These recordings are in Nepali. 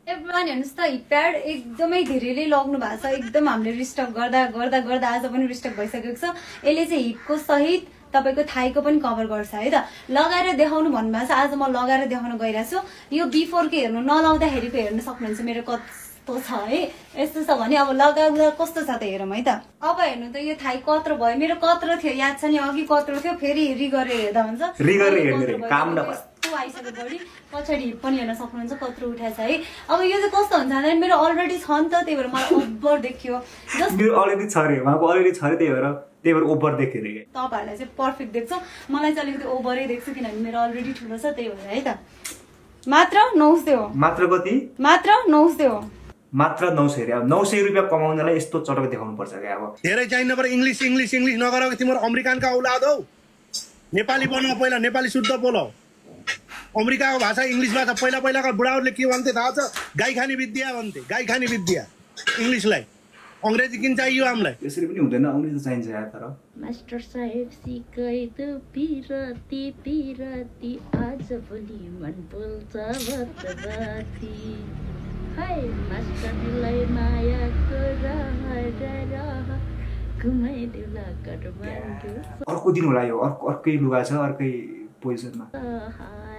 एभ्रिवान हेर्नुस् त हिप्याड एकदमै धेरैले लग्नु भएको छ एकदम हामीले रिस्टक गर्दा गर्दा गर्दा आज पनि रिस्टक भइसकेको छ यसले चाहिँ हिपको सहित तपाईको थाइको पनि कभर गर्छ है त लगाएर देखाउनु भन्नुभएको छ आज म लगाएर देखाउन गइरहेको छु यो बिफोर के हेर्नु नलाउँदाखेरिको हेर्न सक्नुहुन्छ मेरो कस्तो छ है यस्तो छ भने अब लगाउँदा कस्तो छ त हेरौँ है त अब हेर्नु त यो थाइ कत्रो भयो मेरो कत्रो थियो याद छ नि अघि कत्रो थियो फेरि रिगरेर हेर्दा हुन्छ काम नभए आइसक्यो बढी पछाडि पनि हेर्न सक्नुहुन्छ कत्रो उठाएछ है अब यो चाहिँ कस्तो हुन्छ भने मेरो अलरेडी छ नि त त्यही भएर मलाई ओभर देखियो मेरो अलरेडी छ रे उहाँको अलरेडी छ रे त्यही भएर ओभर देख्यो रे तपाईहरुलाई चाहिँ पर्फेक्ट देख्छ मलाई चाहिँ अलिकति ओभरै देख्छु किनभने मेरो अलरेडी ठुलो छ त्यही भएर है त मात्र 900 हो मात्र कति मात्र 900 हो मात्र 900 रे अब 900 रुपैयाँ कमाउनलाई यस्तो चटक देखाउनु पर्छ के अब धेरै चाहिन्न पर इंग्लिश इंग्लिश इंग्लिश नगरको तिम्रो अमेरिकनका औलाद हौ नेपाली बोल्न पहिला नेपाली शुद्ध बोलौ अमेरिकाको भाषा इंग्लिश भाषा पहिला पहिलाका बुढाहरुले के भन्थे थाहा छ गाई खाने विद्या भन्थे गाई खाने विद्या इंग्लिशलाई अंग्रेजी किन चाहियो हामीलाई यसरी पनि हुँदैन अंग्रेजी चाहिन्छ यार तर मास्टर साहेब सिकाइ त पिरती पिरती आज भोलि मन बोल्छ बतबाती हाय मास्टरलाई माया कुरा घुमाइ देउला काठमाडौँ अर्को दिन होला यो अर्कै लुगा छ अर्कै पोजिसनमा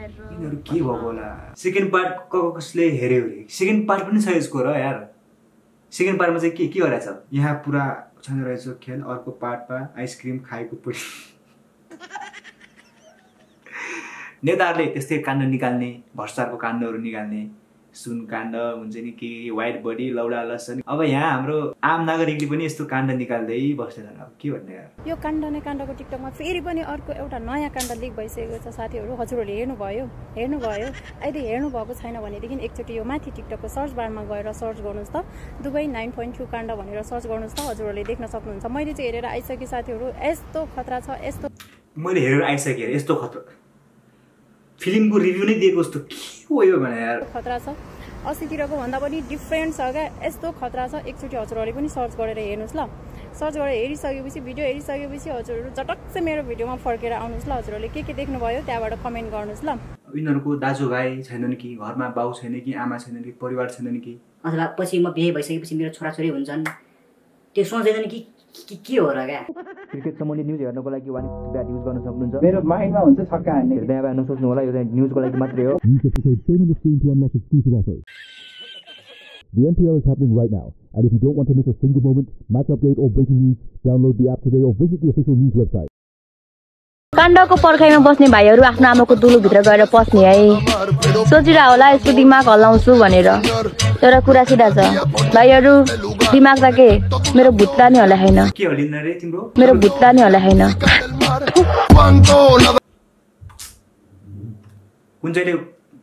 यिनीहरू के भएको होला सेकेन्ड पार्ट कसले हेर्यो रे सेकेन्ड पार्ट पनि छ यसको र यार सेकेन्ड पार्टमा चाहिँ के गरेछ यहाँ पुरा छन रहेछ खेल अर्को पार्टमा आइसक्रिम खाएको पनि नेताहरूले त्यस्तै काण्ड निकाल्ने भ्रष्टाचारको काण्डहरू निकाल्ने सुन काण्ड हुन्छ नि के व्हाइट बडी लौडा लसन अब यहाँ हाम्रो आम नागरिकले पनि यस्तो काण्ड निकाल्दै बस्दैछन् अब के भन्ने यार यो काण्ड नै काण्डको टिकटकमा फेरि पनि अर्को एउटा नयाँ काण्ड लिक भइसकेको छ साथीहरू हजुरहरूले हेर्नुभयो यदि हेर्नु भएको छैन भनेदेखि एकचोटि यो माथि टिकटकको सर्च बारमा गएर सर्च गर्नुहोस् त दुबई 9.2 काण्ड भनेर सर्च गर्नुहोस् त हजुरहरूले देख्न सक्नुहुन्छ मैले चाहिँ हेरेर आइसके साथीहरू यस्तो खतरा छ यस्तो मैले हेरेर आइसके यस्तो खतरा फिल्मको रिभ्यू नै दिएको जस्तो के हो यो भने यार खतरा छ अस्तितिरको भन्दा पनि डिफ्रेन्ट छ क्या यस्तो खतरा छ एकचोटि हजुरहरूले पनि सर्च गरेर हेर्नुहोस् ल सर्च गरेर हेरिसकेपछि भिडियो हेरिसकेपछि हजुरहरू चटक्क चाहिँ मेरो भिडियोमा फर्केर आउनुहोस् ल हजुरहरूले के देख्नुभयो त्यहाँबाट कमेन्ट गर्नुहोस् ल यिनीहरूको दाजुभाइ छैनन् कि घरमा बाउ छैन कि आमा छैनन् कि परिवार छैनन् कि अथवा पछि म बिहे भइसकेपछि मेरो छोराछोरी हुन्छन् त्यो सोच्दैनन् कि के हो र क्या क्रिकेट सम्बन्धी न्युज हेर्नको लागि वान ब्याट युज गर्न सक्नुहुन्छ मेरो माइन्डमा हुन्छ छक्का हान्ने हेर्दै अब नसोच्नु होला यो चाहिँ न्युजको लागि मात्रै हो The NPL is happening right now, and if you don't want to miss a single moment, match update or breaking news, download the app today or visit the official news website. काण्डको पर्खाइमा बस्ने भाइहरू आफ्नो आमाको दुलोभित्र गएर पस्ने है सोचिरह होला यसको दिमाग हल्लाउँछु भनेर तर कुरा सिधा छ भाइहरू दिमाग त के मेरो भुत्ला नि हल्ला हैन के हल्लिन रे तिम्रो मेरो भुत्ला नि हल्ला हैन कुन चाहिँ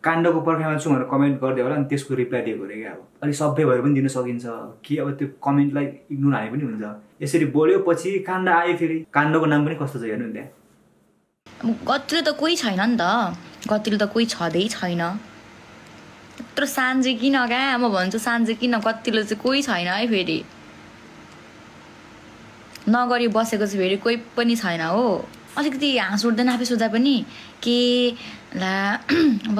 काण्डको पर्खाइमा छु भनेर कमेन्ट गर्दै होला अनि त्यसको रिप्लाई दिएको रे क्या अब अलि सभ्य भएर पनि दिन सकिन्छ कि अब त्यो कमेन्टलाई इग्नोर हाने पनि हुन्छ यसरी बोल्यो पछि काण्ड आयो फेरि काण्डको नाम पनि कस्तो छ हेर्नु नि त्यहाँ कतिले त कोही छैन नि त कतिले त कोही छँदै छैन यत्रो साँझे किन क्या म भन्छु साँझे किन कतिले चाहिँ कोही छैन है फेरि नगरी बसेको चाहिँ फेरि कोही पनि छैन हो अलिकति हाँस उठ्दैन आफै सोच्दा पनि के ला अब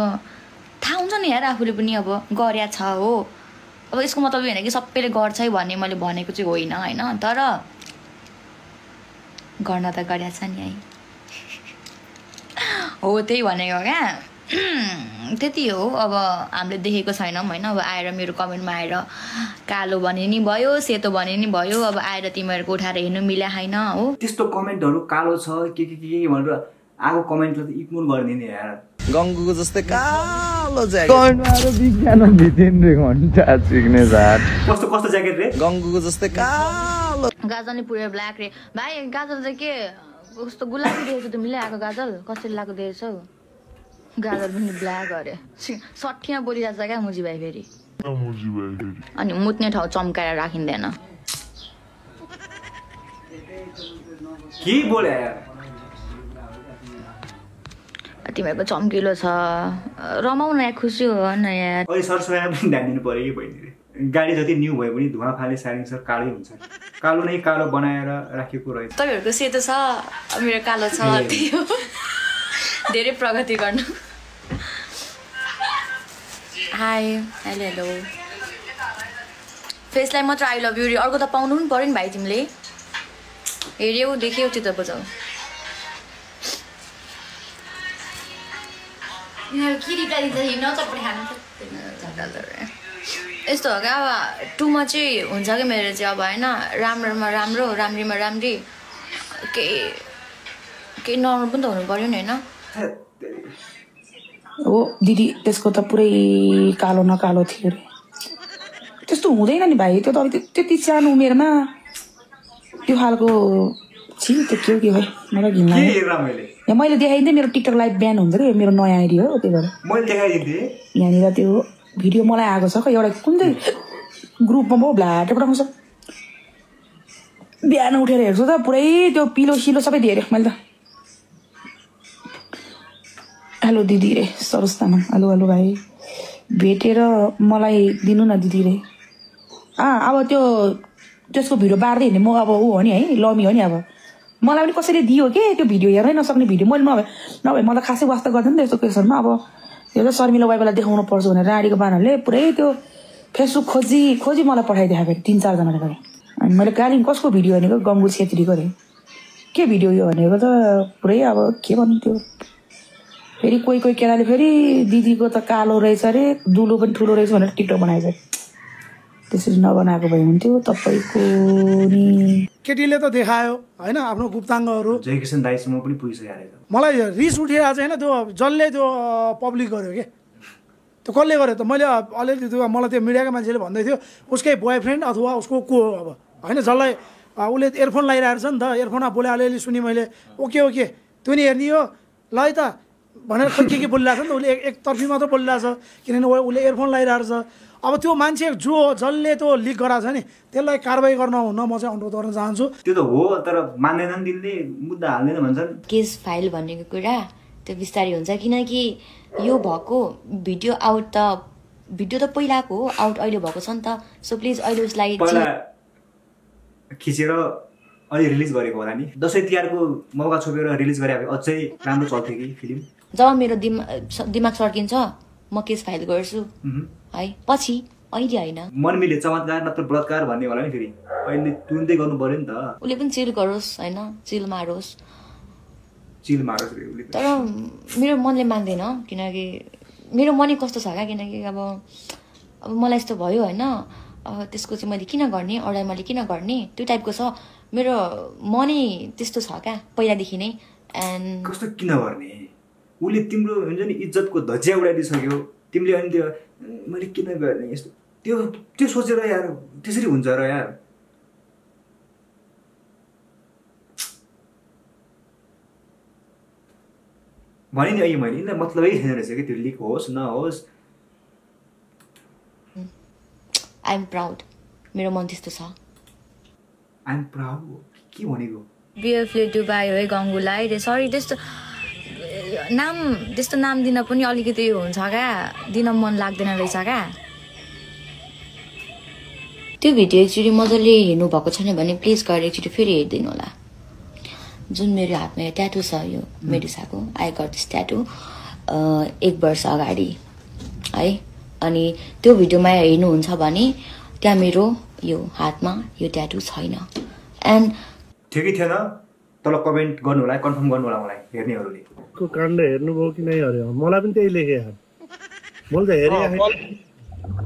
थाहा हुन्छ नि यार आफूले पनि अब गर्या छ हो अब यसको मतलब होइन कि सबैले गर्छ है भन्ने मैले भनेको चाहिँ होइन होइन तर गर्न त गर्या छ नि है हो त्यही भनेको क्या त्यति हो अब हामीले देखेको छैनौँ होइन अब आएर मेरो कमेन्टमा आएर कालो भने नि भयो सेतो भने नि भयो अब आएर तिमीहरूको उठाएर हेर्नु मिल्या छैन हो त्यस्तो कमेन्टहरू कालो छ के भनेर आएको कमेन्टलाई त इग्नोर गर्ने नि यार गङ्गुको जस्तै कालो ज्याकेट विज्ञान भित्रिन रे घन्टा सिक्ने झाट कस्तो ज्याकेट रे गङ्गुको जस्तै कालो गाजल नि पुरै ब्ल्याक रे भाइ गाजल चाहिँ के कस्तो गुलाबी देखेको तिमीले आएको गाजल कसरी लगाएको देखेछौ गाजल पनि ब्ल्याक अरे सट्ठीमा बोलिरहेको छ क्या मुजी भाइ फेरि अनि मुत्ने ठाउँ चम्काएर राखिँदैन के बोले यार तिमीहरूको चम्किलो छ रमाउन या खुसी हो न यार अहिले सरसफाइमा पनि ध्यान दिनु पर्यो कि बहिनीले गाडी जति न्यू भयो भने धुवा फाले साइलेन्सर कालै हुन्छ कालो नै कालो बनाएर राखेको रहेछ तपाईँहरूको सेतो छ मेरो कालो छ त्यो धेरै प्रगति गर्नु हाई हेलो हेलो फेसलाई मात्र आई लभ यु रे अर्को त पाउनु पनि पऱ्यो नि भाइ तिमीले हेऱ्यौ देख्यौ त्यो त बुझौ यिनीहरू के रिप्लाई दिन्छ हिँड्न चप्पल खानु यस्तो हो क्या अब टुमा चाहिँ हुन्छ कि मेरो चाहिँ अब होइन राम्रोमा राम्रो राम्रीमा राम्री केही नर्मल पनि त हुनु पऱ्यो नि होइन हो दिदी त्यसको त पुरै कालो नकालो थियो अरे त्यस्तो हुँदैन नि भाइ त्यो त अब त्यति सानो उमेरमा त्यो खालको छि त्यो के भाइ मलाई घिन लाग्यो मैले देखाइदिएँ मेरो टिकटक लाइभ बिहान हुन्छ कि मेरो नयाँ आइडी हो त्यही भएर यहाँनिर त्यो भिडियो मलाई आएको छ एउटा कुन चाहिँ ग्रुपमा म भ्लाटे पठाउँछ बिहान उठेर हेर्छु त पुरै त्यो पिलो सिलो सबै दिएर मैले त हेलो दिदी रे सरोज तामाङ हेलो हेलो भाइ भेटेर मलाई दिनु न दिदी रे अब त्यो त्यसको भिडियो बार्दै हिँड्ने म अब ऊ हो नि है लमी हो नि अब मलाई पनि कसैले दियो के त्यो भिडियो हेर्नै नसक्ने भिडियो मैले नभए मलाई खासै वास्ता गर्दैन नि त यस्तो क्वेसनमा अब यो त शर्मिला बाइबालाई देखाउनु पर्छ भनेर राडीको बानहरूले पुरै त्यो फेसबुक खोजी मलाई पठाइदिएको फेरि 3-4जनाले गरे अनि मैले गाली कसको भिडियो भनेको गङ्गु छेत्रीको अरे के भिडियो यो भनेको त पुरै अब के भन्नु त्यो फेरि कोही केटाले फेरि दिदीको त कालो रहेछ अरे दुलो पनि ठुलो रहेछ भनेर टिकटक बनाएछ त्यसरी नबनाएको भए हुन्थ्यो तपाईँको नि केटीले त देखायो होइन आफ्नो गुप्ताङ्गहरू जयकिशन दाइसम्म पनि पुगिसकेको मलाई रिस उठिरहेको छ होइन त्यो जसले त्यो पब्लिक गर्यो के त्यो कसले गर्यो त मैले अलिअलि त्यो मलाई त्यो मिडियाका मान्छेले भन्दै थियो उसकै बोयफ्रेन्ड अथवा उसको को अब होइन जसलाई उसले एयरफोन लगाइरहेको छ नि त एयरफोनमा बोले अलिअलि सुने मैले ओके त्यो नि हेर्ने हो ल है त भनेर के बोलिरहेको छ नि त उसले एकतर्फी मात्र बोलिरहेको छ किनभने उसले एयरफोन लगाइरहेको छ अब त्यो मान्छे जो जसले त्यो लिक गराएको छ नि त्यसलाई कारवाही गर्न हुन म चाहिँ अनुरोध गर्न चाहन्छु त्यो त हो तर मान्दैनन् तिनले मुद्दा हाल्दैन भन्छन् केस फाइल भनेको कुरा त्यो बिस्तारै हुन्छ किनकि यो भएको भिडियो त पहिलाको हो आउट अहिले भएको छ नि त सो प्लिज अहिले उसलाई खिचेर अहिले रिलिज गरेको होला नि दसैँ तिहारको मौका छोपेर रिलिज गरे अझै राम्रो चल्थ्यो कि फिल्म जब मेरो दिमाग सर्किन्छ म केस फाइल गर्छु है पछि अहिले होइन मनमीले चमत्कार नत्र बलात्कार भन्ने होला नि फेरि अहिले तुरुन्तै गर्नु पर्यो नि त उसले पनि चिल गरोस् होइन चिल मारोस् तर मेरो मनले मान्दैन किनकि मेरो मनै कस्तो छ क्या किनकि अब मलाई यस्तो भयो होइन त्यसको चाहिँ मैले किन गर्ने अरूलाई मैले किन गर्ने त्यो टाइपको छ मेरो मनै त्यस्तो छ क्या पहिलादेखि नै एन्ड कस्तो किन गर्ने उसले तिम्रो हुन्छ नि इज्जतको धज्जिया उडाइदिइसक्यो तिमीले अनि त्यो मैले किन गर्ने यस्तो त्यो सोचेर यार त्यसरी हुन्छ र यार भने नि अहिले मैले यिनीलाई मतलबै छैन रहेछ कि त्यो लिक होस् नहोस् आई एम प्राउड मेरो मन त्यस्तो छ आई एम प्राउड के भनेको बिएफले डुबायो है गङ्गुलाई रे सरी त्यस्तो नाम दिन पनि अलिकति हुन्छ क्या दिन मन लाग्दैन रहेछ क्या त्यो भिडियो एकचोटि मजाले हेर्नु भएको छैन भने प्लिज गएर एकचोटि फेरि हेरिदिनु होला जुन मेरो हातमा यो ट्याटु छ यो मेडुसाको आई गट दिस ट्याटु 1 वर्ष अगाडि है अनि त्यो भिडियोमा हेर्नुहुन्छ भने त्यहाँ मेरो यो हातमा यो ट्याटु छैन एन्ड ठिकै थिएन तल कमेन्ट गर्नु होला कन्फर्म गर्नु होला मलाई हेर्नेहरूले को काण्ड हेर्नुभयो कि नै हेर्यो मलाई पनि त्यही लेखे यार मैले त हेरे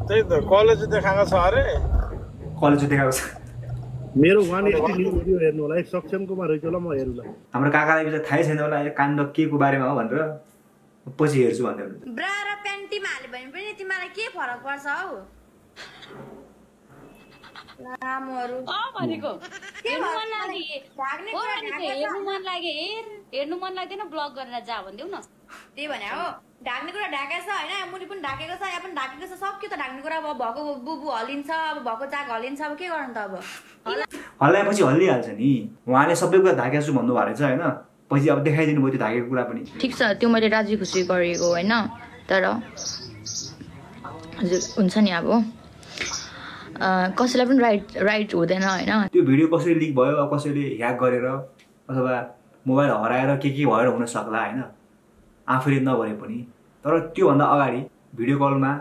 त्यही त कलेज देखाएको छ अरे कलेज देखाएको छ मेरो 180 न्यू भिडियो हेर्नु होला सक्षम कुमार रहेछ ल म हेर्नु ल हाम्रो काकालाई चाहिँ थाहै छैन होला यो काण्ड के को बारेमा हो भनेर पछि हेर्छु भन्दै हुनुहुन्छ ब्रा र प्यान्टीमा हाल्यो भने पनि तिमीलाई के फरक पर्छ हौ नामहरु भनेको हेर्नु मन लाग्दैन ब्लग गरेर जा भन्देऊ न त्यही भने हो ढाक्ने कुरा ढाकेको छ हैन मुनि पनि ढाकेको छ यहाँ पनि ढाकेको छ सक्यो त ढाक्ने कुरा अब भएको बुबु हलिन्छ अब भएको चाक हलिन्छ अब के गर्नु त अब हल्लाएपछि हल्लिहाल्छ नि उहाँले सबै कुरा ढाकेको छु भन्नु भएको रहेछ हैन पछि अब देखाइदिनु भयो त्यो ढाकेको कुरा पनि ठिक छ त्यो मैले राजी खुसी गरेको हैन तर हजुर हुन्छ नि अब कसैलाई पनि राइट हुँदैन हैन त्यो भिडियो कसरी लिक भयो कसैले ह्याक गरेर अथवा मोबाइल हराएर के भएर हुन सक्ला हैन आफूले नभने पनि तर त्यो भन्दा अगाडि भिडियो कलमा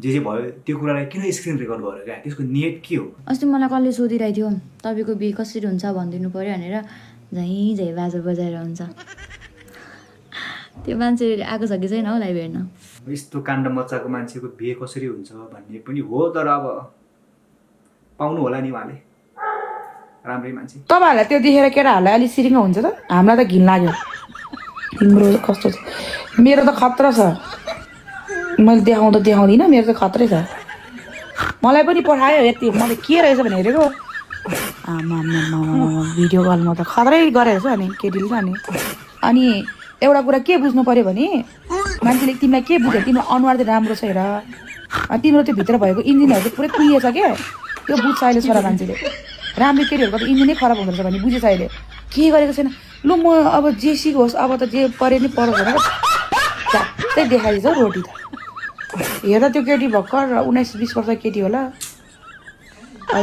जे भयो त्यो कुरालाई किन स्क्रिन रेकर्ड गरेर क्या त्यसको नियत के हो? अस्ति मलाई कसले सोधिरहेको थियो तपाईँको बिहे कसरी हुन्छ भनिदिनु पऱ्यो भनेर झैँ झैँ बाजा बजाएर हुन्छ त्यो मान्छे आएको छ कि छैन हौ लाइभ हेर्न यस्तो काण्ड मच्चाको मान्छेको बिहे कसरी हुन्छ भन्ने पनि हो तर अब पाउनु होला नि उहाँले राम्रै मान्छे तपाईँहरूलाई त्यो देखेर केटाहरूलाई अलिक सिरिङ हुन्छ त हामीलाई त घिन लाग्यो तिम्रो कस्तो छ मेरो त खतरा छ मैले देखाउँदिनँ मेरो त खतरै छ मलाई पनि पठायो यति मैले के रहेछ भने हेरेको आमा भिडियो कलमा त खतरै गरेको छ अनि केटीले त अनि एउटा कुरा के बुझ्नु पर्यो भने मान्छेले तिमीलाई के बुझ्यो तिम्रो अनुहार चाहिँ राम्रो छ हेर तिम्रो त्यो भित्र भएको इन्जिनहरू चाहिँ पुरै कुहिएछ क्या त्यो बुझ्छ अहिले छोरा मान्छेले राम्रो केटीहरूको त इन्जिनै खराब हुँदो रहेछ भने बुझेछ अहिले के गरेको छैन लु म अब जे सिकोस् अब त जे परे नि परोस् भनेर झ्याप्पै देखाइदिन्छ हौ रोटी त हेर्दा त्यो केटी भर्खर 19-20 वर्ष केटी होला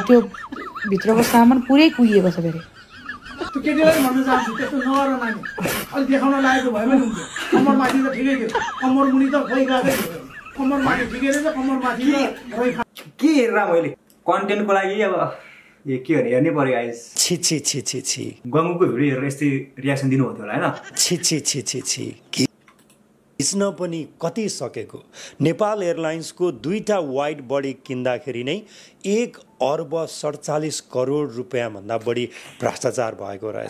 त्यो भित्रको सामान पुरै कुहिएको छ फेरि त्यो केटीलाई भन्न चाहन्छु त्यस्तो नगर नानी अलिक देखाउन लागेको भए पनि हुन्थ्यो कम्मर माथि त ठिकै थियो कम्मर मुनि त खोइ गएकै थियो कम्मर माथि ठिकै रहेछ कम्मर माथि त खोइ के हेरेर मैले कन्टेन्टको लागि अब के हो हेर्नै पर्यो गाइस छि गङ्गुको भिडियो हेरेर यस्तै रियाक्सन दिनुहुन्थ्यो होला होइन छि खिच्न पनि कति सकेको नेपाल एयरलाइन्सको 2टा वाइड बडी किन्दाखेरि नै 1 अर्ब 47 करोड रुपियाँ भन्दा बढी भ्रष्टाचार भएको रहेछ